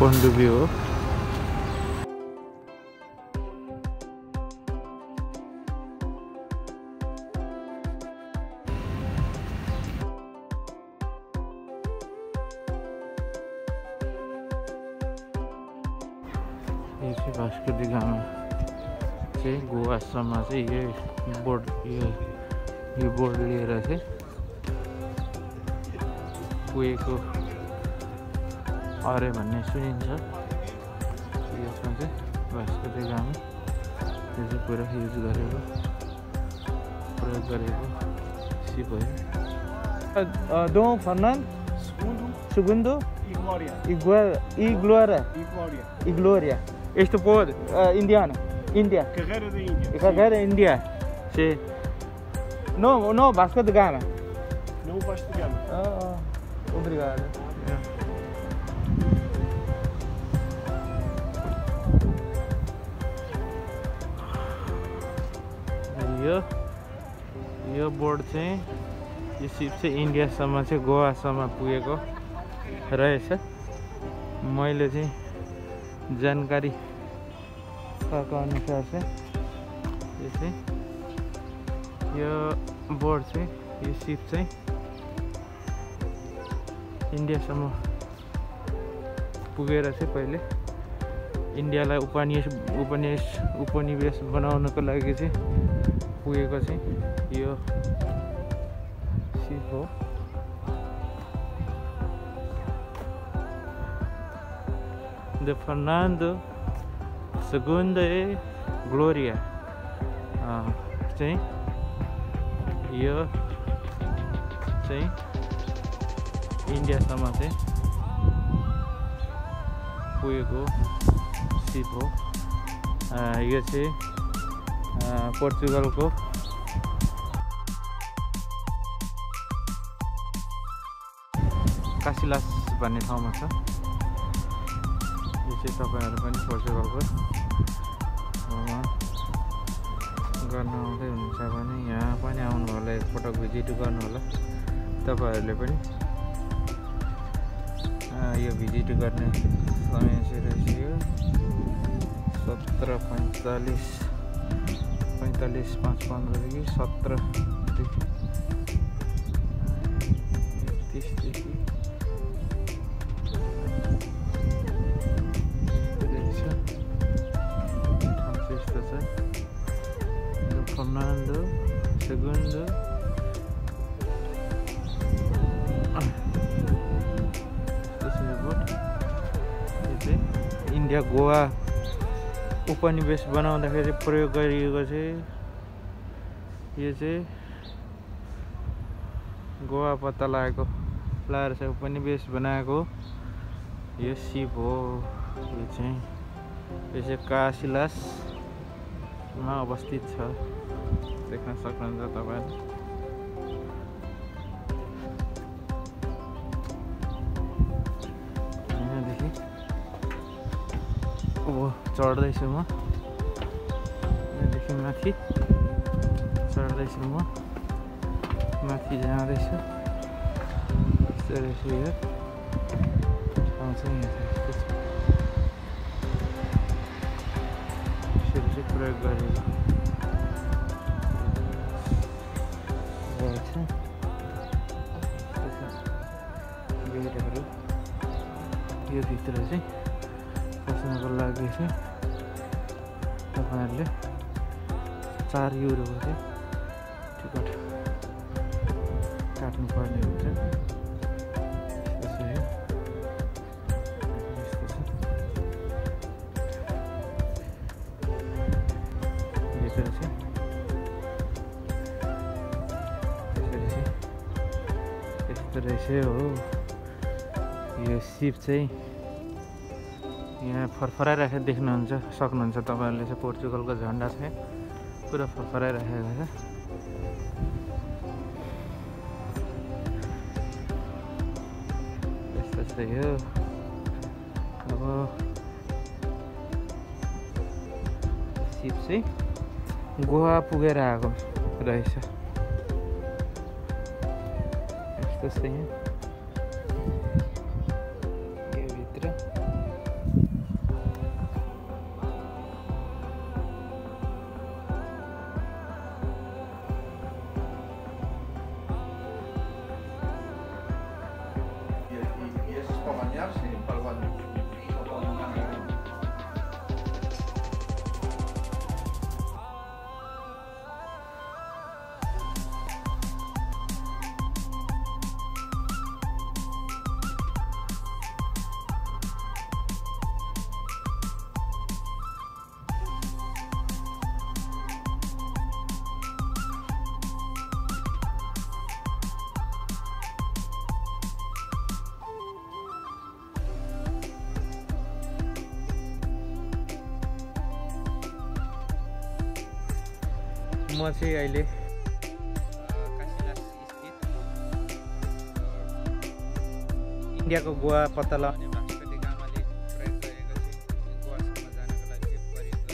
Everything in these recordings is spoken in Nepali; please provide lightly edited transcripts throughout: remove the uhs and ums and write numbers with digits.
पनडुब्बी हो। यो चाहिँ भास्को डी गामा चाहिँ गोवासम्म चाहिँ यो बोर्ड यो बोर्ड लिएर चाहिँ पुगेको अरे भन्ने सुनिन्छ। यसमा चाहिँ भास्को डी गामा त्यो चाहिँ पुरा युज गरेको प्रयोग गरेको सिप हो। Dom Fernando segundo e Glória. Este pode indiano, Índia. Carreira da Índia. Carreira Índia. Sim. Não, Vasco da Gama. Não Vasco da Gama. Obrigado. यो बोर्ड चाहिँ यो सिप चाहिँ इन्डियासम्म चाहिँ गोवासम्म पुगेको रहेछ। मैले चाहिँ जानकारी पाएको अनुसार चाहिँ यो बोर्ड चाहिँ यो सिप चाहिँ इन्डियासम्म पुगेर चाहिँ पहिले इन्डियालाई उपनिवेश बनाउनको लागि चाहिँ पुगेको चाहिँ यो सिप हो। De Fernando II e Glória चाहिँ यो चाहिँ इन्डियासम्म चाहिँ पुगेको सिप हो। यो चाहिँ पोर्चुगलको कासिलास भन्ने ठाउँमा छ। यो चाहिँ तपाईहरु पनि पोर्चुगलको गर्न आउँदै हुनुहुन्छ भने यहाँ पनि आउनु होला, एकपटक भिजिट गर्नु होला। तपाईहरुले पनि यो भिजिट गर्ने समय चाहिँ रहेछ यो 17:45 5:15 देखि 17 देखि 30 देखि Fernando II इन्डिया गोवा उपनिवेश बनाउँदाखेरि प्रयोग गरिएको चाहिँ यो चाहिँ गोवा पत्ता लाएर चाहिँ उपनिवेश बनाएको यो सिप हो। यो चाहिँ कासिलासमा अवस्थित छ, देख्न सक्नुहुन्छ तपाईहरु। यहाँदेखि चढ्दैछु म, यहाँदेखि माथि चढ्दैछु म, माथि जाँदैछु। यस्तो रहेछ यो ठाउँ चाहिँ यसरी चाहिँ प्रयोग गरेको गेटहरू। यो भित्र चाहिँ पस्नको लागि चाहिँ तपाईहरुले 4 युरोको चाहिँ टिकट काट्नु पर्ने हुन्छ। त्यसैले यस्तो छ। भित्र चाहिँ यस्तो रहेछ हो। यो सिप चाहिँ यहाँ फरफराइराखेको देख्नुहुन्छ सक्नुहुन्छ तपाईहरुले चाहिँ पोर्चुगलको झन्डा चाहिँ पुरा फरफराइराखेको छ। यस्तो चाहिँ हो। अब सिप चाहिँ गोवा पुगेर आएको रहेछ। यस्तो चाहिँ यो भित्र म चाहिँ अहिले काशीनाथ स्थित इन्डियाको गोवा पत्ता लगाउने भास्को डी गामाले प्रयोग गरेको चाहिँ गोवासम्म जानको लागि चाहिँ प्रयोग गरेको चाहिँ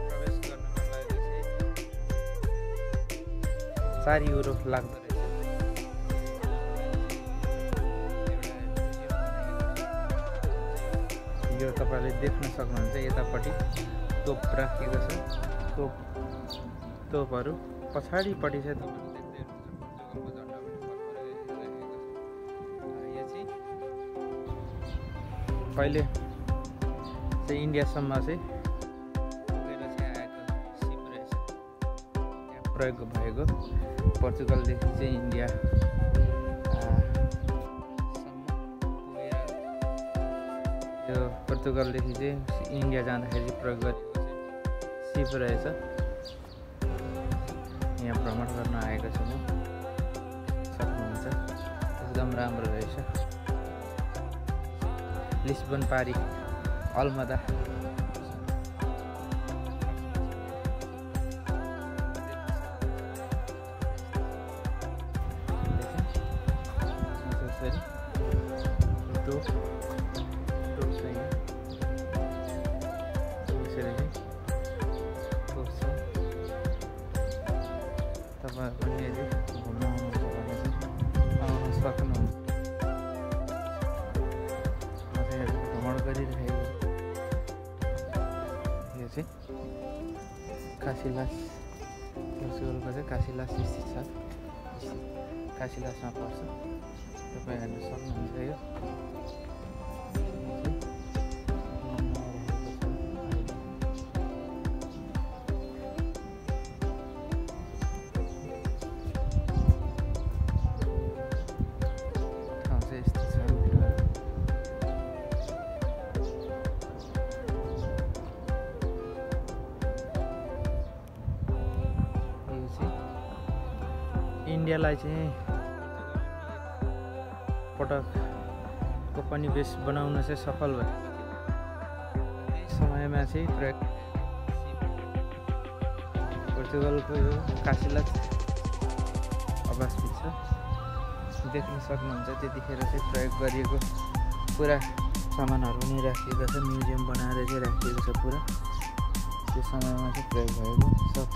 प्रवेश गर्नको लागि चाहिँ 4 युरो लाग्दो रहेछ। यो तपाईले देख्न सक्नुहुन्छ यतापट्टि तोप राखेको छ। तोपहरू पछाडिपट्टि चाहिँ तपाईले देख्दै हुनुहुन्छ पोर्चुगलको झन्डा पनि फरफराइरहेको छ। यो चाहिँ पहिले चाहिँ इन्डियासम्म चाहिँ पुगेर चाहिँ आएको सिप रहेछ। यहाँ प्रयोग भएको पोर्चुगलदेखि चाहिँ इन्डिया यो पोर्चुगलदेखि चाहिँ इन्डिया जाँदाखेरि प्रयोग गरेको चाहिँ सिप रहेछ। यहाँ भ्रमण गर्न आएको छु म, सक्नुहुन्छ। एकदम राम्रो रहेछ। लिस्बन पारी अल्मदा तपाईहरु पनि यदि घुम्न आउनुहुन्छ भने चाहिँ आउन सक्नुहुन्छ। म चाहिँ भ्रमण गरिरहेको यो चाहिँ काशीलास पोर्चुगलको चाहिँ काशीलास स्थित छ। काशीलासमा पर्छ। तपाईँ हेर्न सक्नुहुन्छ। यो इन्डियालाई चाहिँ पटक उपनिवेश बनाउन चाहिँ सफल भएको समयमा चाहिँ पोर्चुगलको यो काशीलास अवस्थित छ। देख्न सक्नुहुन्छ। त्यतिखेर चाहिँ प्रयोग गरिएको पुरा सामानहरू पनि राखिएको छ। म्युजियम बनाएर चाहिँ राखिएको छ पुरा। त्यो समयमा चाहिँ प्रयोग भएको सब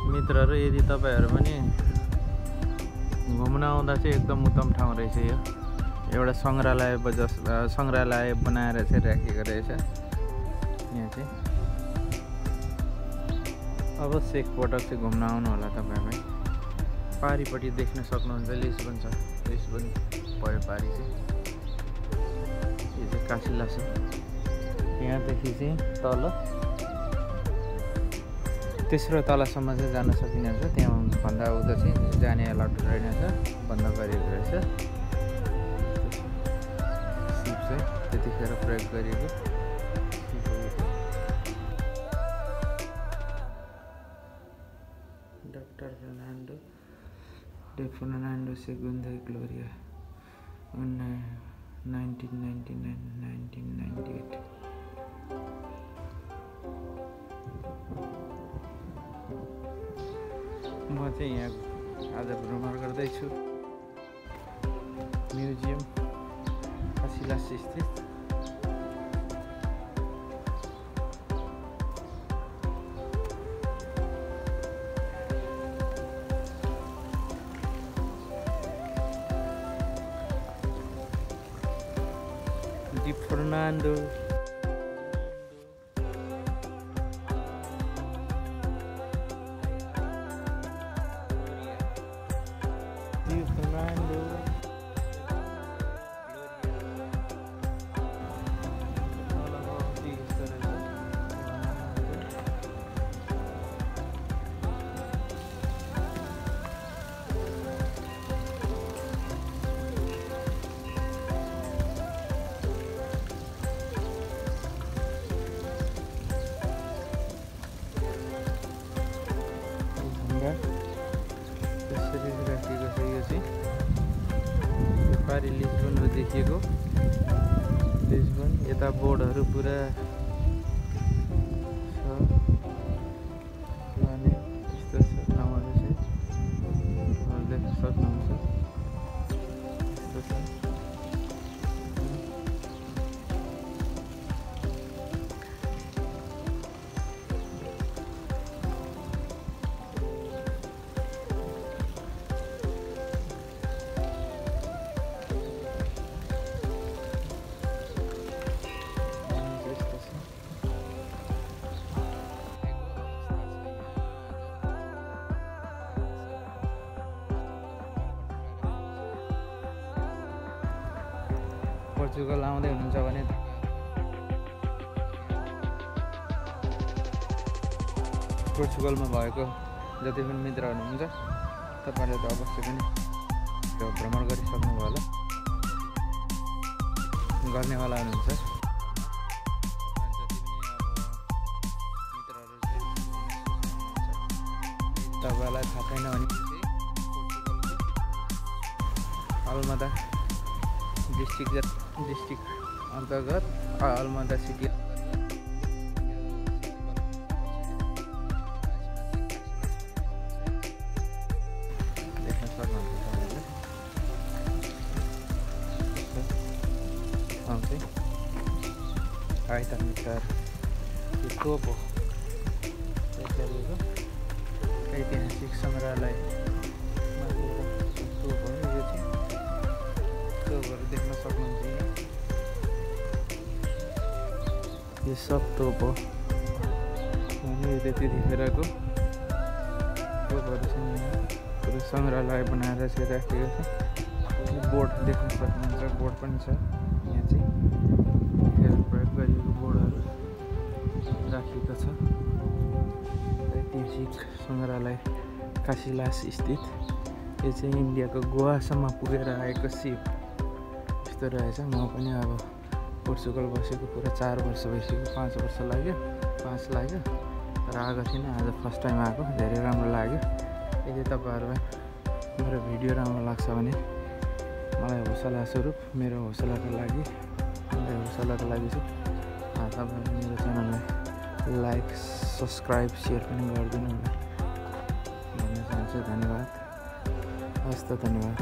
मित्रहरू, यदि तपाईहरु पनि घुम्न आउँदा चाहिँ एकदम उत्तम ठाउँ रहेछ। यो एउटा सङ्ग्रहालय बनाएर चाहिँ राखेको रहेछ। यहाँ चाहिँ अवश्य एकपटक चाहिँ घुम्न आउनु होला तपाईहरुले। पारिपट्टि देख्न सक्नुहुन्छ लिस्बन छ। लिस्बन पऱ्यो पारि चाहिँ यो चाहिँ काशीलास हो। यहाँदेखि चाहिँ तल तेस्रो तलसम्म चाहिँ जान सकिन्छ। त्यहाँ भन्दा उता चाहिँ जाने अलाउड रहेनछ, बन्द गरिएको रहेछ। सिप चाहिँ त्यतिखेर प्रयोग गरिएको। Doctor Fernando Segunda Gloria 1999-1998। म चाहिँ यहाँ आज भ्रमण गर्दैछु म्युजियम काशीलास स्थित। डी फर्नान्डो ढुङ्गा त्यसरी राखिएको छ। यो चाहिँ पारी लिस्बन हो देखिएको, लिस्बन। यता बोर्डहरू पुरा छ अनि यस्तो छ ठाउँहरू चाहिँ देख्न सक्नुहुन्छ। यस्तो छ। पोर्चुगल आउँदै हुनुहुन्छ भने पोर्चुगलमा भएको जति पनि मित्रहरू हुनुहुन्छ तपाईँहरूले त अवश्य पनि भ्रमण गरिसक्नुभयो होला, गर्नेवाला हुनुहुन्छ। तपाईँलाई थाहा छैन भने अलमदा डिस्ट्रिक्ट अन्तर्गत अलमदा सिटी देख्न सक्नुहुन्छ तपाईँहरूले। आउँछ आइतम मिटर यो तोप हो, ऐतिहासिक सङ्ग्रहालय तोप हो। यो चाहिँ तोपहरू देख्न सक्नुहुन्छ। यो सब तोप हो अनि यो त्यतिखेरको तोपहरू चाहिँ पुरो सङ्ग्रहालय बनाएर चाहिँ राखेको छ। बोर्ड देख्न सक्नुहुन्छ, बोर्ड पनि छ यहाँ चाहिँ प्रयोग गरिएको बोर्डहरू राखिएको छ। ऐतिहासिक सङ्ग्रहालय काशीलास स्थित। यो चाहिँ इन्डियाको गोवासम्म पुगेर आएको सिप यस्तो रहेछ। म पनि अब पोर्चुगल बसेको पुरा 4 वर्ष भइसक्यो, 5 वर्ष लाग्यो, 5 लाग्यो, तर आएको थिइनँ। आज फर्स्ट टाइम आएको, धेरै राम्रो लाग्यो। यदि तपाईँहरूलाई मेरो भिडियो राम्रो लाग्छ भने मलाई हौसला स्वरूप मेरो हौसलाको लागि चाहिँ तपाईँहरूले मेरो च्यानललाई लाइक सब्सक्राइब सेयर पनि गरिदिनु होला भन्न चाहन्छु। धन्यवाद। हस्त धन्यवाद।